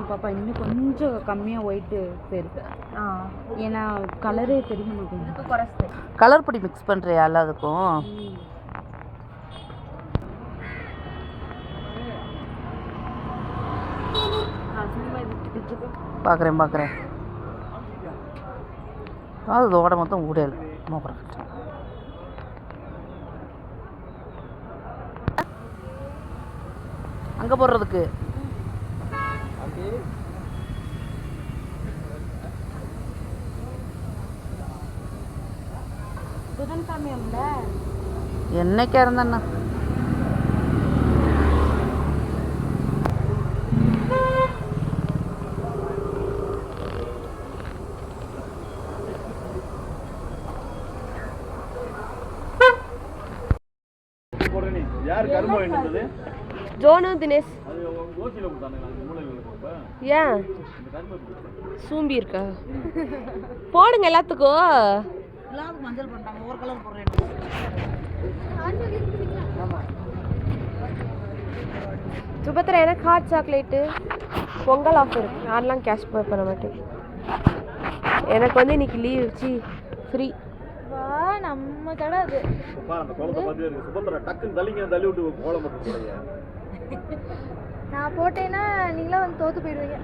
பாப்பா இன்னும் கொஞ்சம் கம்மியாக ஒயிட்டு இருக்கு. ஏன்னா கலரே தெரிய மாட்டேங்குது. கலர் பொடி மிக்ஸ் பண்ணுறியா எல்லாத்துக்கும்? பார்க்குறேன் அது ஓட மொத்தம் ஊடையல் மோக்கிறேன். அங்கே போடுறதுக்கு என்னைக்கா இருந்தண்ணா ஜோனு தினேஷ். ஏன் சூம்பி இருக்கா? போடுங்க எல்லாத்துக்கும். மஞ்சள் போட்டாங்க, ஒரு கலர் போடுறேன். சுபத்ரா எனக்கு ஹாட் சாக்லேட்டு பொங்கல் ஆஃபர். யாரெல்லாம் கேஷ் பே பண்ண மாட்டேன். எனக்கு வந்து இன்னைக்கு லீவ் வச்சு ஃப்ரீ. நம்ம கடை அது. நான் போட்டேன்னா நீங்களா வந்து தோத்து போயிடுவீங்க.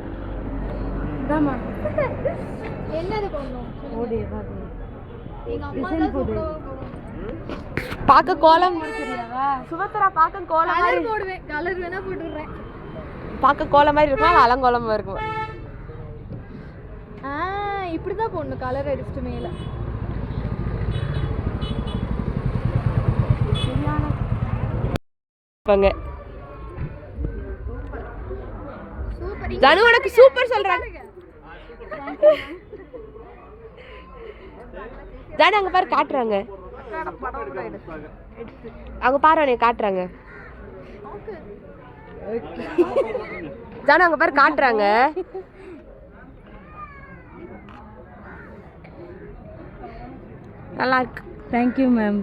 என்னது பண்ணணும்? பார்க்க கோலம் சுபத்ரா பார்க்க கோலம் மாதிரி போடுவேன். கலர் வேணா போட்டுறேன். பார்க்க கோலம் மாதிரி இருக்கும், அலங்கோலமா இருக்கும். இப்படிதான் போடணும். கலர் அடிச்சுட்டு மேல ஜனு உனக்கு சூப்பர் சொல்றாங்க. ஜனு அங்க பாரு காட்டுறாங்க. அங்க பாரு உன்னை காட்டுறாங்க. ஜனு அங்க பாரு காட்டுறாங்க. நல்லா இருக்கு. Thank you ma'am.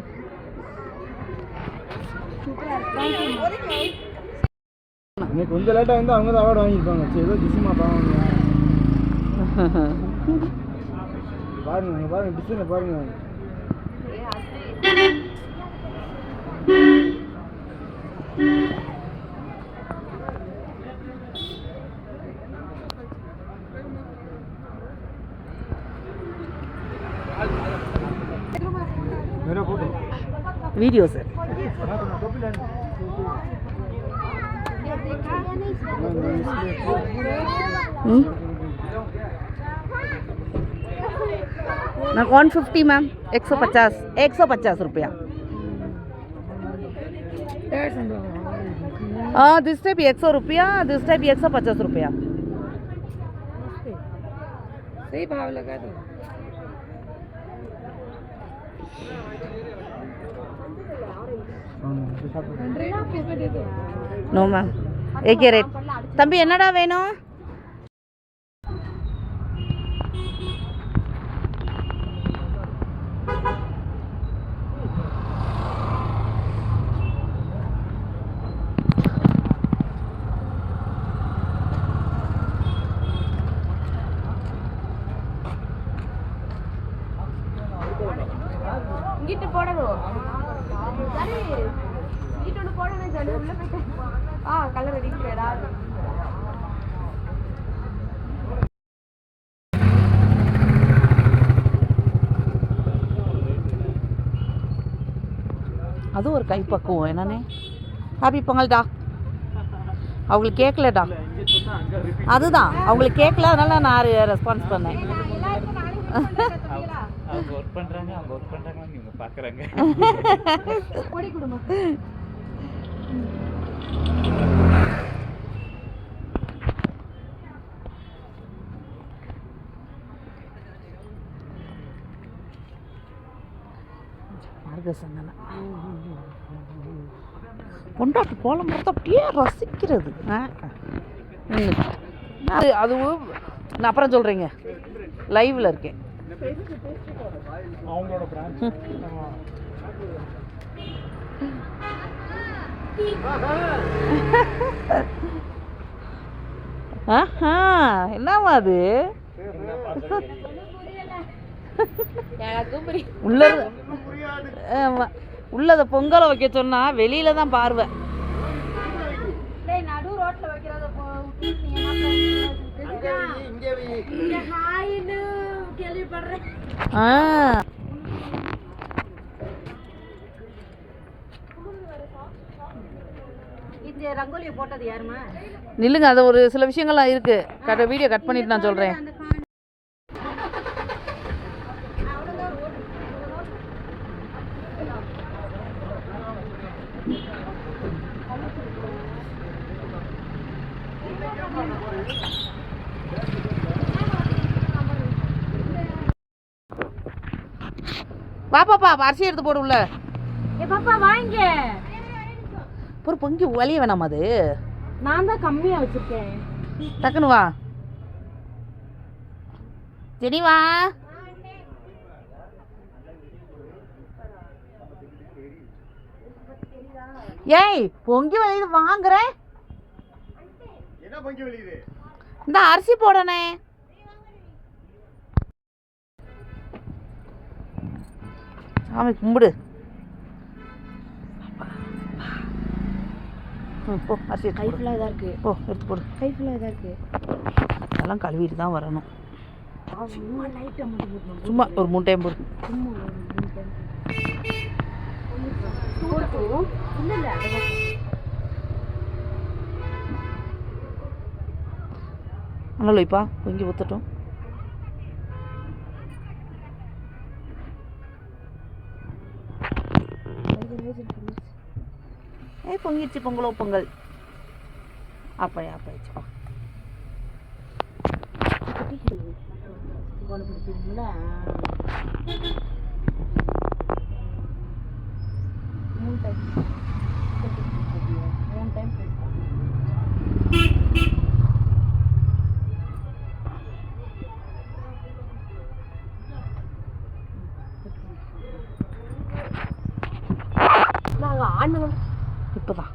இன்னைக்கு கொஞ்சம் லேட்டாக வந்து அவங்க தான் அவார்டு வாங்கியிருப்பாங்க. சரி ஏதோ டிசிமா பாருங்க பாருங்க டிசைனை பாருங்க. मेरा फोटो वीडियो से ना 150 मैम 150 रुपया. हाँ दिस टाइप 100 रुपया, दिस टाइप 150 रुपया. सही भाव लगा दो. नो मैम एक ही रेट. तंबी என்னடா வேணும்? இங்கிட்டு போடணும். சரி இங்கிட்டு ஒன்று போடணும். ஜனு உள்ள போயிட்டு கலர் அடிக்க ஏதாவது அது ஒரு கைப்பக்குவம் என்னன்னே. ஹாப்பி பொங்கல்டா. அவங்களுக்கு கேட்கலடா, அதுதான் அவங்களுக்கு கேட்கல, அதனால நான் ரெஸ்பான்ஸ் பண்ணேன். அவங்க ஒர்க் பண்றாங்க நீங்க பாக்குறாங்க. பொடி குடுமா. பொண்டாட்டு கோலம் பார்த்தா அப்படியே ரசிக்கிறது. அதுவும் நான் அப்புறம் சொல்கிறேங்க, லைவில் இருக்கேன். அவங்களோட பிரான்ச் ஆஹா என்னம்மா அது உள்ளத உள்ளத பொங்கலை வைக்க சொன்னா வெளியில தான் பார்வை. நடு ரோட்ல வைக்கிறத கேள்விப்படுறேன். இந்த ரங்கோலியை போட்டது யாருமா? நில்லுங்க, அது ஒரு சில விஷயங்கள்லாம் இருக்கு. வீடியோ கட் பண்ணிட்டு நான் சொல்றேன். வா பாப்பா, அரிசி எடுத்து போடு உள்ள. ஏ பாப்பா வாங்க. ஒரு பொங்கி வலிய வேணாமா? அது நான் தான் கம்மியா வச்சிருக்கேன். டக்குன்னு வா ஜெனி வா. ஏய் பொங்கி வலியுது வாங்குறேன். என்ன பொங்கி வலியுது? இந்த அரிசி போடனே. சாமி கும்பிடு. போ அரிசி கை ஃபுல்லாக இதாக இருக்குது. போ எடுத்து போடு. கை ஃபுல்லாக இதாக இருக்குது. அதெல்லாம் கழுவிட்டு தான் வரணும். சும்மா லைட்டாக மட்டும் போடணும். சும்மா ஒரு 3 டைம் போடு. சும்மா ஒரு 3 டைம் போட்டு. இல்லை இல்லை அதெல்லாம் நல்லா இப்பா பொங்கி ஊற்றட்டும். பொங்கிடுச்சு. பொங்கலோ பொங்கல். ஆப்பாயிடுச்சுப்பா. நாங்கள் ஆண்டணும் இப்போதான்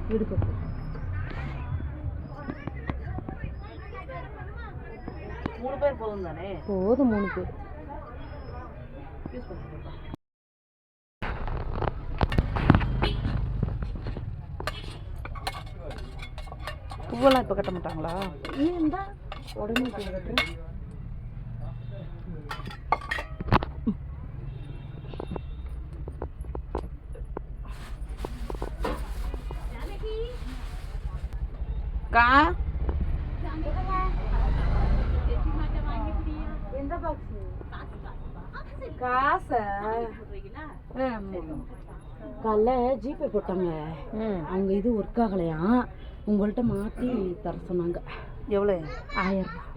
வீடு போட்டு 3 பேர் போதும் தானே? போதும் 3 பேர். பூவெல்லாம் இப்போ கட்ட மாட்டாங்களா? ஏன்டா உடனே போடுறேன். கா எந்த பாக்ஸ்? காசை காலைல ஜிபே போட்டாங்க. அவங்க இது ஒர்க் ஆகலையா, உங்கள்கிட்ட மாற்றி தர சொன்னாங்க. எவ்வளோ? 1000 ரூபாய்.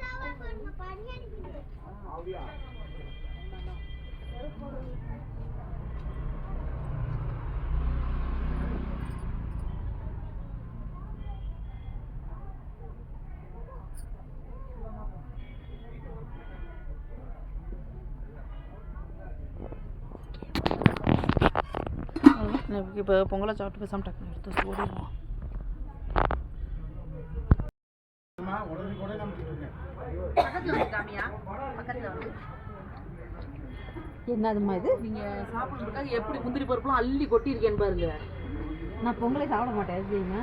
இப்போ பொங்கலை சாப்பிட்டு பேசாம டக்குனு எடுத்து ஓடிடுவோம். என்னதுமா இது? நீங்கள் சாப்பிட்றதுக்காக எப்படி முந்திரி பருப்புலாம் அள்ளி கொட்டியிருக்கேன்னு பாருங்க. நான் பொங்கலை சாப்பிட மாட்டேன். அது செய்யுங்க.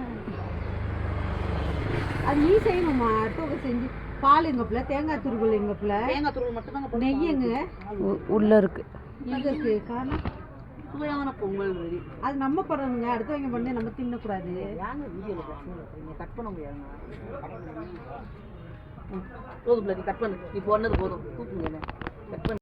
அது நீ செய்யணுமா? அடுத்தவங்க செஞ்சு பால் எங்கப்பில், தேங்காய் துருவல் எங்கப்பில், தேங்காய் துருவல் மட்டும்தாங்க. நெய் எங்க உள்ளே இருக்குது. எங்கே இருக்குது? காரணம் சுவையான பொங்கல் மாதிரி. அது நம்ம பண்ணணுங்க. அடுத்தவங்க பண்ணி நம்ம தின்னக்கூடாது. ஏங்க வீடியோவில் பிரச்சனை இல்லை, கட் பண்ண முடியாதுங்க. போதும், நீ கட் பண்ணு. நீ போனது போதும். தூக்குங்க கட் பண்ணு.